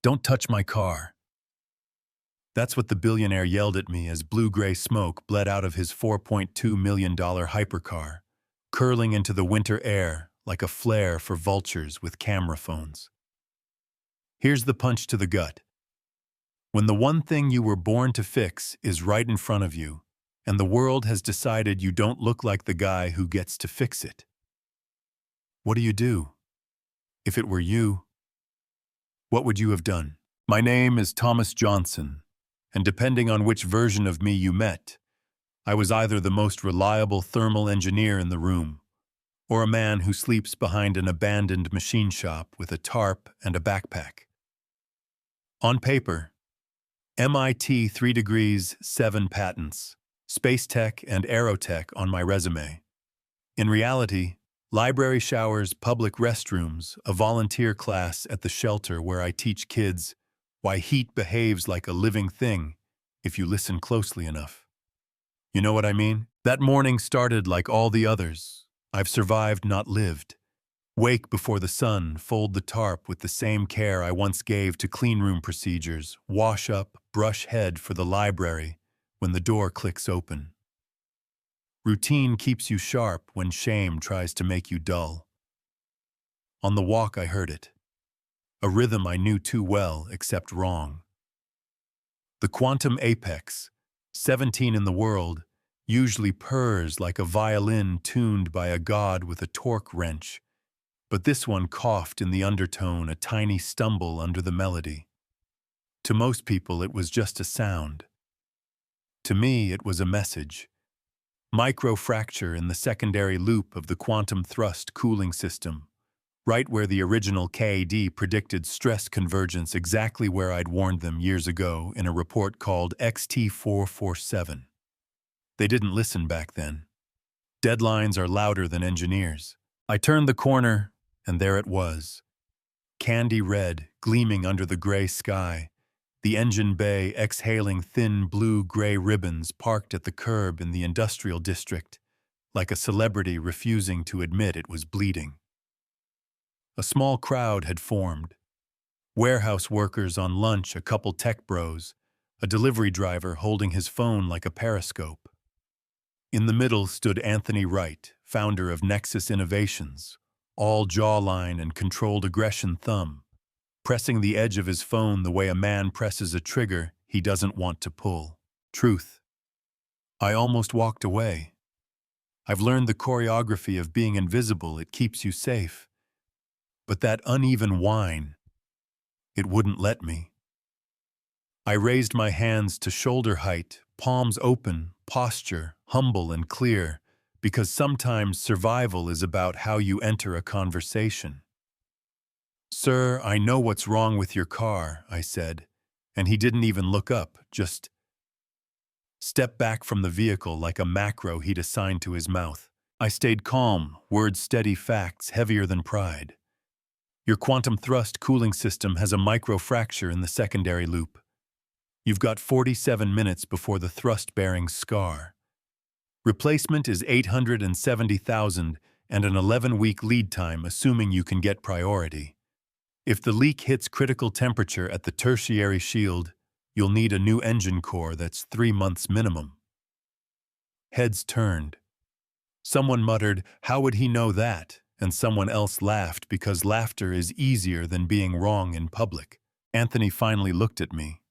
Don't touch my car. That's what the billionaire yelled at me as blue-gray smoke bled out of his $4.2 million hypercar, curling into the winter air like a flare for vultures with camera phones. Here's the punch to the gut. When the one thing you were born to fix is right in front of you, and the world has decided you don't look like the guy who gets to fix it, what do you do? If it were you, what would you have done? My name is Thomas Johnson, and depending on which version of me you met, I was either the most reliable thermal engineer in the room, or a man who sleeps behind an abandoned machine shop with a tarp and a backpack. On paper, MIT 3 degrees 7 patents, space tech and aerotech on my resume. In reality, library showers, public restrooms, a volunteer class at the shelter where I teach kids why heat behaves like a living thing if you listen closely enough. You know what I mean? That morning started like all the others. I've survived, not lived. Wake before the sun, fold the tarp with the same care I once gave to cleanroom procedures, wash up, brush head for the library when the door clicks open. Routine keeps you sharp when shame tries to make you dull. On the walk I heard it. A rhythm I knew too well, except wrong. The quantum apex, 17 in the world, usually purrs like a violin tuned by a god with a torque wrench, but this one coughed in the undertone, a tiny stumble under the melody. To most people it was just a sound. To me it was a message. Microfracture in the secondary loop of the quantum thrust cooling system, right where the original KD predicted stress convergence, exactly where I'd warned them years ago in a report called XT447. They didn't listen back then. Deadlines are louder than engineers. I turned the corner, and there it was. Candy red, gleaming under the gray sky, the engine bay exhaling thin blue-gray ribbons parked at the curb in the industrial district, like a celebrity refusing to admit it was bleeding. A small crowd had formed. Warehouse workers on lunch, a couple tech bros, a delivery driver holding his phone like a periscope. In the middle stood Anthony Wright, founder of Nexus Innovations, all jawline and controlled aggression thumb, pressing the edge of his phone the way a man presses a trigger he doesn't want to pull. Truth. I almost walked away. I've learned the choreography of being invisible. It keeps you safe. But that uneven whine, it wouldn't let me. I raised my hands to shoulder height, palms open, posture humble and clear, because sometimes survival is about how you enter a conversation. "Sir, I know what's wrong with your car," I said, and he didn't even look up, just stepped back from the vehicle like a macro he'd assigned to his mouth. I stayed calm, words steady, facts heavier than pride. "Your quantum thrust cooling system has a microfracture in the secondary loop. You've got 47 minutes before the thrust bearings scar. Replacement is $870,000 and an 11-week lead time, assuming you can get priority. If the leak hits critical temperature at the tertiary shield, you'll need a new engine core that's 3 months minimum." Heads turned. Someone muttered, "How would he know that?" And someone else laughed because laughter is easier than being wrong in public. Anthony finally looked at me.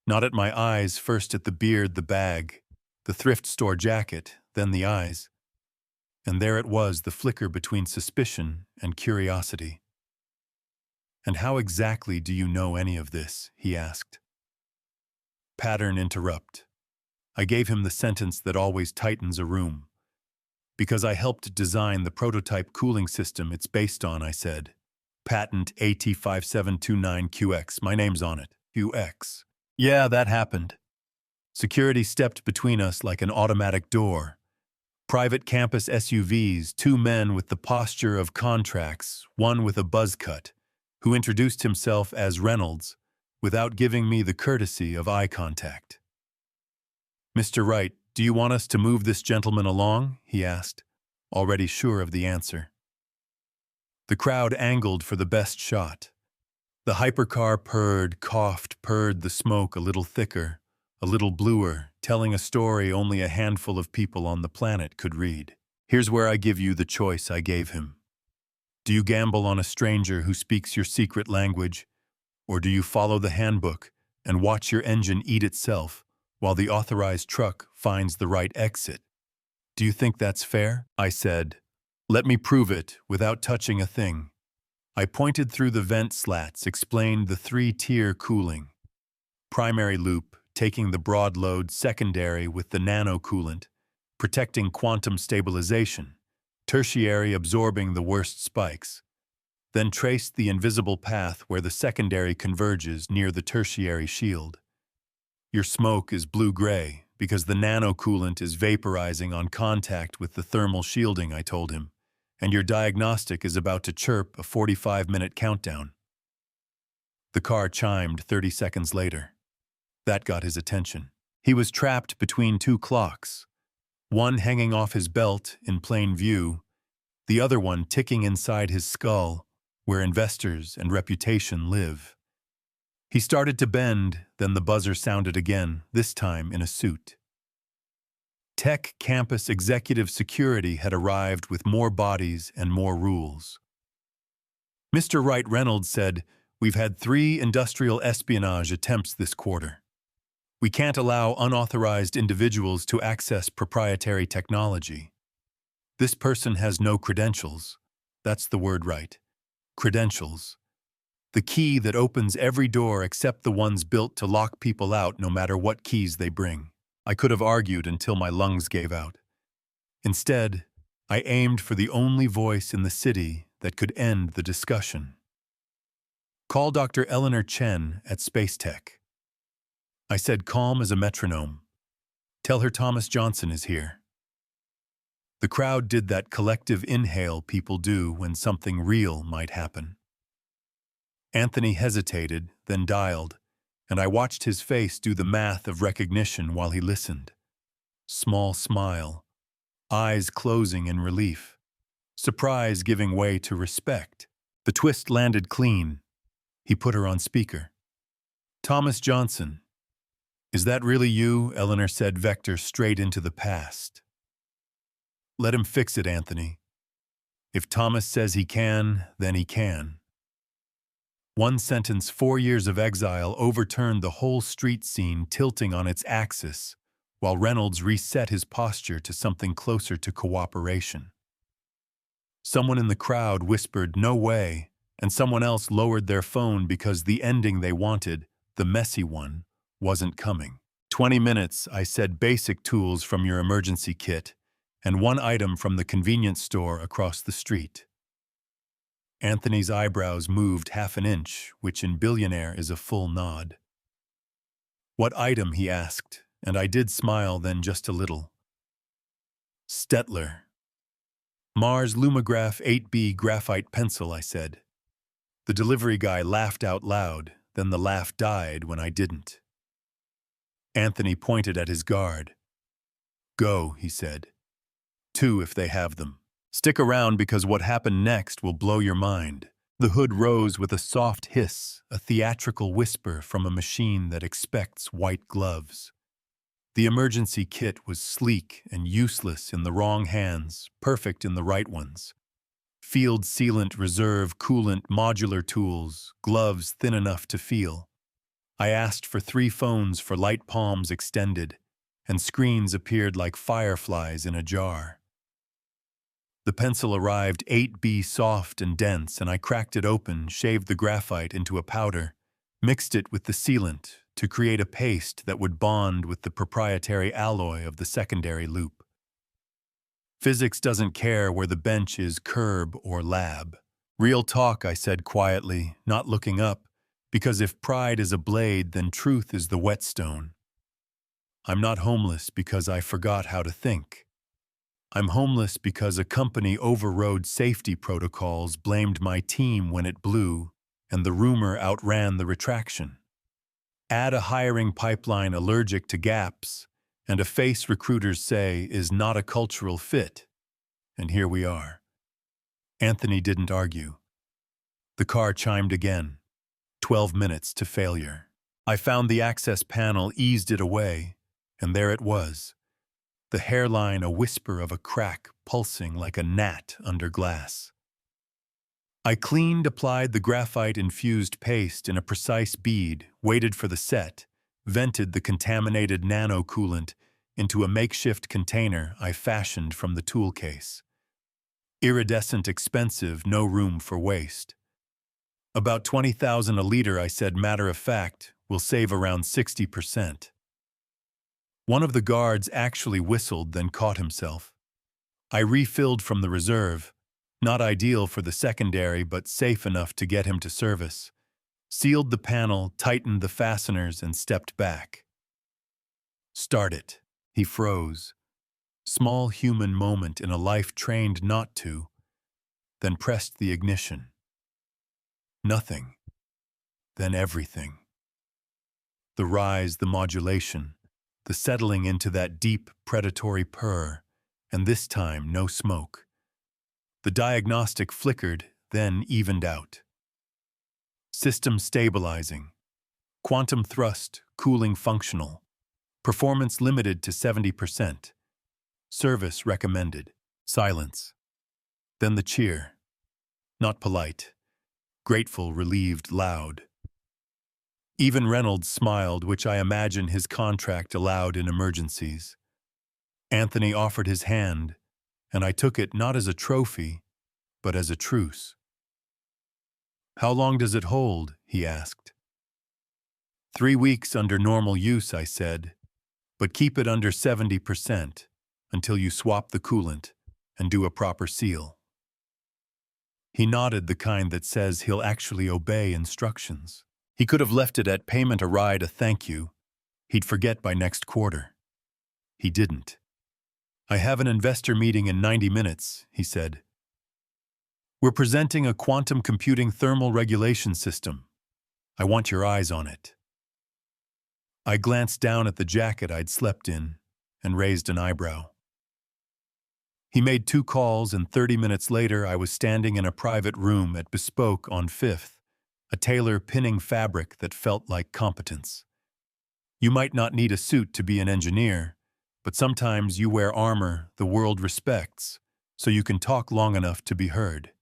Not at my eyes, first at the beard, the bag, the thrift store jacket, then the eyes. And there it was, the flicker between suspicion and curiosity. "And how exactly do you know any of this?" he asked. Pattern interrupt. I gave him the sentence that always tightens a room. "Because I helped design the prototype cooling system it's based on," I said. "Patent AT5729QX, my name's on it." QX. Yeah, that happened. Security stepped between us like an automatic door. Private campus SUVs, 2 men with the posture of contracts, one with a buzz cut, who introduced himself as Reynolds, without giving me the courtesy of eye contact. "Mr. Wright, do you want us to move this gentleman along?" he asked, already sure of the answer. The crowd angled for the best shot. The hypercar purred, coughed, purred the smoke a little thicker, a little bluer, telling a story only a handful of people on the planet could read. Here's where I give you the choice I gave him. Do you gamble on a stranger who speaks your secret language, or do you follow the handbook and watch your engine eat itself while the authorized truck finds the right exit? Do you think that's fair? I said. Let me prove it without touching a thing. I pointed through the vent slats, explained the three-tier cooling. Primary loop, taking the broad load, secondary with the nano coolant, protecting quantum stabilization, tertiary absorbing the worst spikes. Then traced the invisible path where the secondary converges near the tertiary shield. Your smoke is blue-gray because the nano coolant is vaporizing on contact with the thermal shielding, I told him, and your diagnostic is about to chirp a 45-minute countdown. The car chimed 30 seconds later. That got his attention. He was trapped between two clocks, one hanging off his belt in plain view, the other one ticking inside his skull, where investors and reputation live. He started to bend, then the buzzer sounded again, this time in a suit. Tech campus executive security had arrived with more bodies and more rules. Mr. Wright Reynolds said, "We've had 3 industrial espionage attempts this quarter. We can't allow unauthorized individuals to access proprietary technology. This person has no credentials." That's the word, right? Credentials. The key that opens every door except the ones built to lock people out no matter what keys they bring. I could have argued until my lungs gave out. Instead, I aimed for the only voice in the city that could end the discussion. Call Dr. Eleanor Chen at Space Tech. I said, calm as a metronome. Tell her Thomas Johnson is here. The crowd did that collective inhale people do when something real might happen. Anthony hesitated, then dialed, and I watched his face do the math of recognition while he listened. Small smile, eyes closing in relief, surprise giving way to respect. The twist landed clean. He put her on speaker. Thomas Johnson. Is that really you? Eleanor said, vector straight into the past. Let him fix it, Anthony. If Thomas says he can, then he can. One sentence, 4 years of exile overturned the whole street scene, tilting on its axis, while Reynolds reset his posture to something closer to cooperation. Someone in the crowd whispered, "No way," and someone else lowered their phone because the ending they wanted, the messy one, wasn't coming. 20 minutes, I said, basic tools from your emergency kit, and 1 item from the convenience store across the street. Anthony's eyebrows moved half an inch, which in Billionaire is a full nod. What item, he asked, and I did smile then just a little. Stettler. Mars Lumograph 8B graphite pencil, I said. The delivery guy laughed out loud, then the laugh died when I didn't. Anthony pointed at his guard. Go, he said. 2 if they have them. Stick around because what happened next will blow your mind. The hood rose with a soft hiss, a theatrical whisper from a machine that expects white gloves. The emergency kit was sleek and useless in the wrong hands, perfect in the right ones. Field sealant, reserve, coolant, modular tools, gloves thin enough to feel. I asked for 3 phones for light palms extended, and screens appeared like fireflies in a jar. The pencil arrived 8B soft and dense, and I cracked it open, shaved the graphite into a powder, mixed it with the sealant to create a paste that would bond with the proprietary alloy of the secondary loop. Physics doesn't care where the bench is, curb or lab. Real talk, I said quietly, not looking up, because if pride is a blade, then truth is the whetstone. I'm not homeless because I forgot how to think. I'm homeless because a company overrode safety protocols, blamed my team when it blew, and the rumor outran the retraction. Add a hiring pipeline allergic to gaps, and a face recruiters say is not a cultural fit. And here we are. Anthony didn't argue. The car chimed again. 12 minutes to failure. I found the access panel, eased it away, and there it was. The hairline a whisper of a crack pulsing like a gnat under glass. I cleaned, applied the graphite-infused paste in a precise bead, waited for the set, vented the contaminated nano-coolant into a makeshift container I fashioned from the tool case. Iridescent, expensive, no room for waste. About 20,000 a liter, I said, matter of fact, will save around 60%. One of the guards actually whistled, then caught himself. I refilled from the reserve, not ideal for the secondary but safe enough to get him to service. Sealed the panel, tightened the fasteners, and stepped back. Start it. He froze. Small human moment in a life trained not to, then pressed the ignition. Nothing. Then everything. The rise, the modulation, the settling into that deep, predatory purr, and this time no smoke. The diagnostic flickered, then evened out. System stabilizing. Quantum thrust, cooling functional. Performance limited to 70%. Service recommended. Silence. Then the cheer. Not polite. Grateful, relieved, loud. Even Reynolds smiled, which I imagine his contract allowed in emergencies. Anthony offered his hand, and I took it not as a trophy, but as a truce. How long does it hold? He asked. 3 weeks under normal use, I said, but keep it under 70% until you swap the coolant and do a proper seal. He nodded, the kind that says he'll actually obey instructions. He could have left it at payment a ride, a thank you. He'd forget by next quarter. He didn't. I have an investor meeting in 90 minutes, he said. We're presenting a quantum computing thermal regulation system. I want your eyes on it. I glanced down at the jacket I'd slept in and raised an eyebrow. He made 2 calls, and 30 minutes later I was standing in a private room at Bespoke on 5th, a tailor pinning fabric that felt like competence. You might not need a suit to be an engineer, but sometimes you wear armor the world respects, so you can talk long enough to be heard.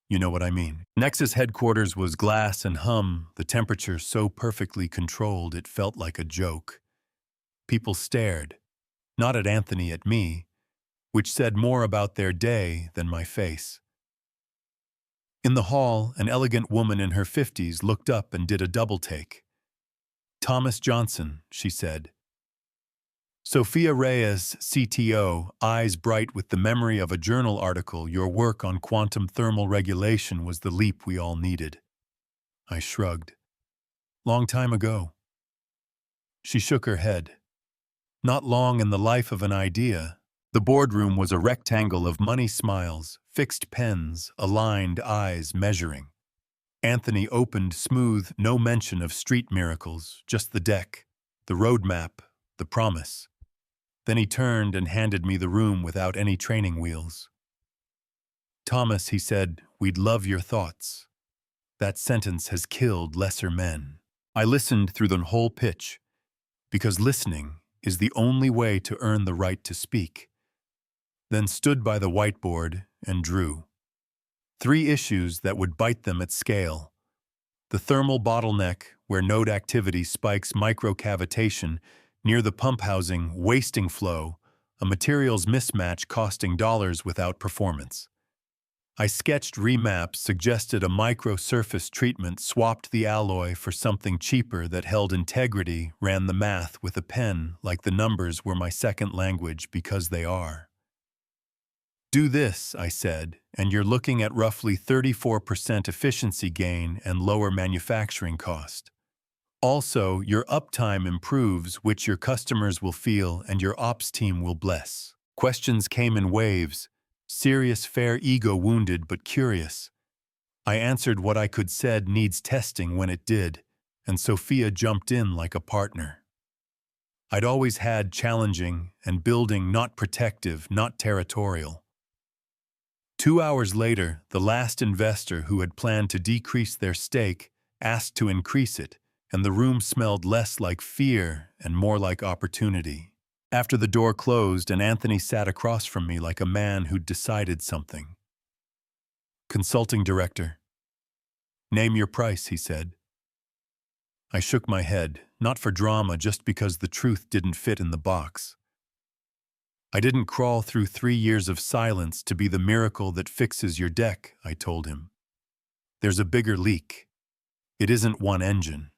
You know what I mean. Nexus headquarters was glass and hum, the temperature so perfectly controlled it felt like a joke. People stared, not at Anthony, at me, which said more about their day than my face. In the hall, an elegant woman in her 50s looked up and did a double-take. Thomas Johnson, she said. Sophia Reyes, CTO, eyes bright with the memory of a journal article. Your work on quantum thermal regulation was the leap we all needed. I shrugged. Long time ago. She shook her head. Not long in the life of an idea. The boardroom was a rectangle of money smiles, fixed pens, aligned eyes measuring. Anthony opened smooth, no mention of street miracles, just the deck, the roadmap, the promise. Then he turned and handed me the room without any training wheels. Thomas, he said, we'd love your thoughts. That sentence has killed lesser men. I listened through the whole pitch, because listening is the only way to earn the right to speak. Then stood by the whiteboard and drew. 3 issues that would bite them at scale. The thermal bottleneck, where node activity spikes microcavitation near the pump housing, wasting flow, a materials mismatch costing dollars without performance. I sketched remaps, suggested a micro-surface treatment, swapped the alloy for something cheaper that held integrity, ran the math with a pen like the numbers were my second language, because they are. Do this, I said, and you're looking at roughly 34% efficiency gain and lower manufacturing cost. Also, your uptime improves, which your customers will feel and your ops team will bless. Questions came in waves, serious, fair, ego wounded but curious. I answered what I could, said needs testing when it did, and Sophia jumped in like a partner. I'd always had challenging and building, not protective, not territorial. 2 hours later, the last investor who had planned to decrease their stake asked to increase it, and the room smelled less like fear and more like opportunity. After the door closed and Anthony sat across from me like a man who'd decided something. "Consulting director." "Name your price," he said. I shook my head, not for drama, just because the truth didn't fit in the box. "I didn't crawl through 3 years of silence to be the miracle that fixes your deck," I told him. "There's a bigger leak. It isn't one engine.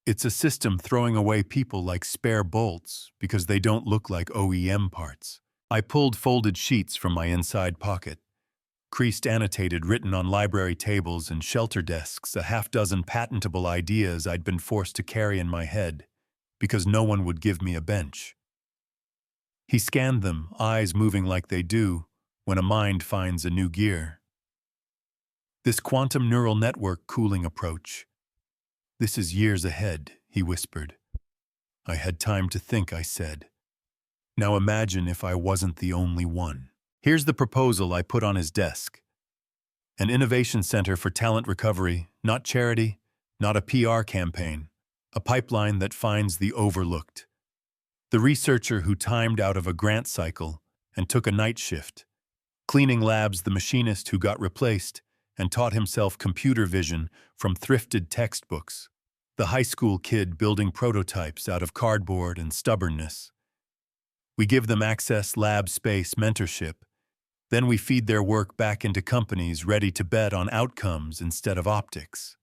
It's a system throwing away people like spare bolts because they don't look like OEM parts." I pulled folded sheets from my inside pocket, creased annotated written on library tables and shelter desks, a half-dozen patentable ideas I'd been forced to carry in my head because no one would give me a bench. He scanned them, eyes moving like they do when a mind finds a new gear. "This quantum neural network cooling approach. This is years ahead," he whispered. I had time to think, I said. "Now imagine if I wasn't the only one." Here's the proposal I put on his desk. An innovation center for talent recovery, not charity, not a PR campaign, a pipeline that finds the overlooked. The researcher who timed out of a grant cycle and took a night shift. Cleaning labs, the machinist who got replaced and taught himself computer vision from thrifted textbooks. The high school kid building prototypes out of cardboard and stubbornness. We give them access, lab space, mentorship. Then we feed their work back into companies ready to bet on outcomes instead of optics.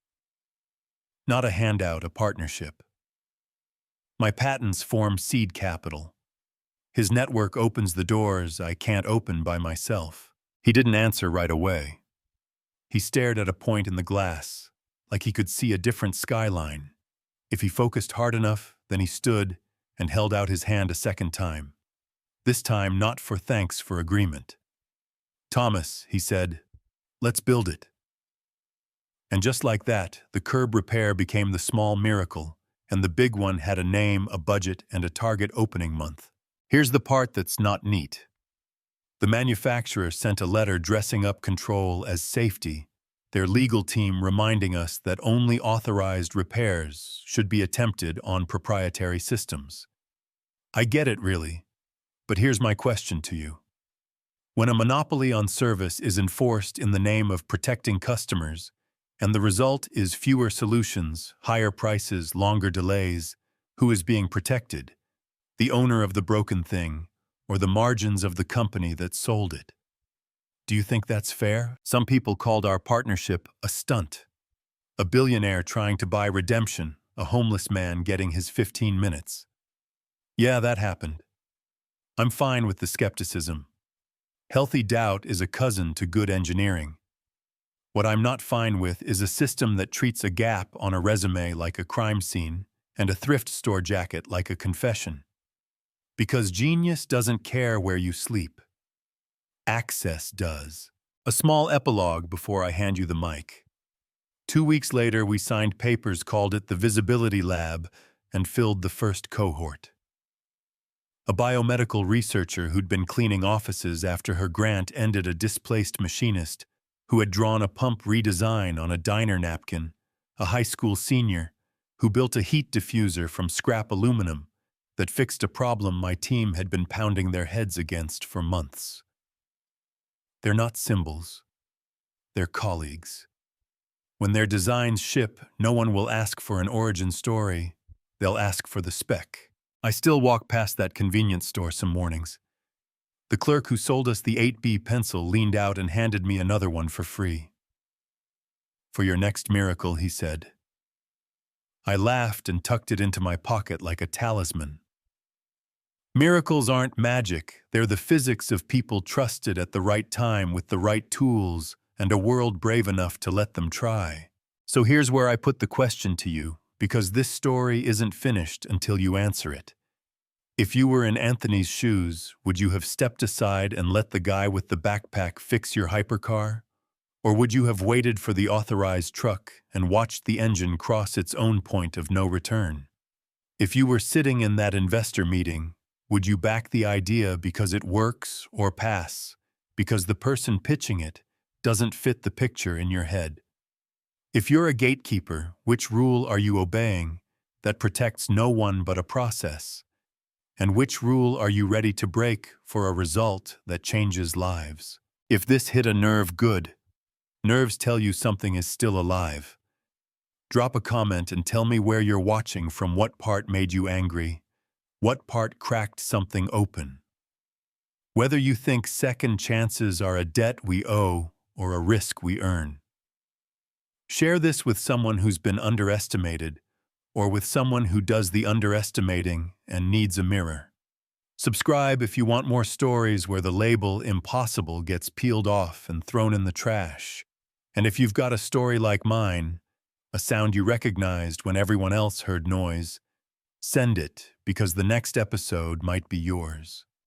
Not a handout, a partnership. My patents form seed capital. His network opens the doors I can't open by myself. He didn't answer right away. He stared at a point in the glass, like he could see a different skyline. If he focused hard enough, then he stood and held out his hand a second time. This time not for thanks, for agreement. "Thomas," he said, "let's build it." And just like that, the curb repair became the small miracle, and the big one had a name, a budget, and a target opening month. Here's the part that's not neat. The manufacturer sent a letter dressing up control as safety, their legal team reminding us that only authorized repairs should be attempted on proprietary systems. I get it, really, but here's my question to you. When a monopoly on service is enforced in the name of protecting customers, and the result is fewer solutions, higher prices, longer delays, who is being protected? The owner of the broken thing, or the margins of the company that sold it? Do you think that's fair? Some people called our partnership a stunt. A billionaire trying to buy redemption, a homeless man getting his 15 minutes. Yeah, that happened. I'm fine with the skepticism. Healthy doubt is a cousin to good engineering. What I'm not fine with is a system that treats a gap on a resume like a crime scene and a thrift store jacket like a confession. Because genius doesn't care where you sleep. Access does. A small epilogue before I hand you the mic. 2 weeks later, we signed papers, called it the Visibility Lab, and filled the first cohort. A biomedical researcher who'd been cleaning offices after her grant ended, a displaced machinist who had drawn a pump redesign on a diner napkin, a high school senior who built a heat diffuser from scrap aluminum that fixed a problem my team had been pounding their heads against for months. They're not symbols. They're colleagues. When their designs ship, no one will ask for an origin story. They'll ask for the spec. I still walk past that convenience store some mornings. The clerk who sold us the 8B pencil leaned out and handed me another one for free. "For your next miracle," he said. I laughed and tucked it into my pocket like a talisman. Miracles aren't magic. They're the physics of people trusted at the right time with the right tools and a world brave enough to let them try. So here's where I put the question to you, because this story isn't finished until you answer it. If you were in Anthony's shoes, would you have stepped aside and let the guy with the backpack fix your hypercar? Or would you have waited for the authorized truck and watched the engine cross its own point of no return? If you were sitting in that investor meeting, would you back the idea because it works, or pass because the person pitching it doesn't fit the picture in your head? If you're a gatekeeper, which rule are you obeying that protects no one but a process? And which rule are you ready to break for a result that changes lives? If this hit a nerve, good. Nerves tell you something is still alive. Drop a comment and tell me where you're watching from. What part made you angry? What part cracked something open? Whether you think second chances are a debt we owe or a risk we earn. Share this with someone who's been underestimated, or with someone who does the underestimating and needs a mirror. Subscribe if you want more stories where the label impossible gets peeled off and thrown in the trash. And if you've got a story like mine, a sound you recognized when everyone else heard noise, send it because the next episode might be yours.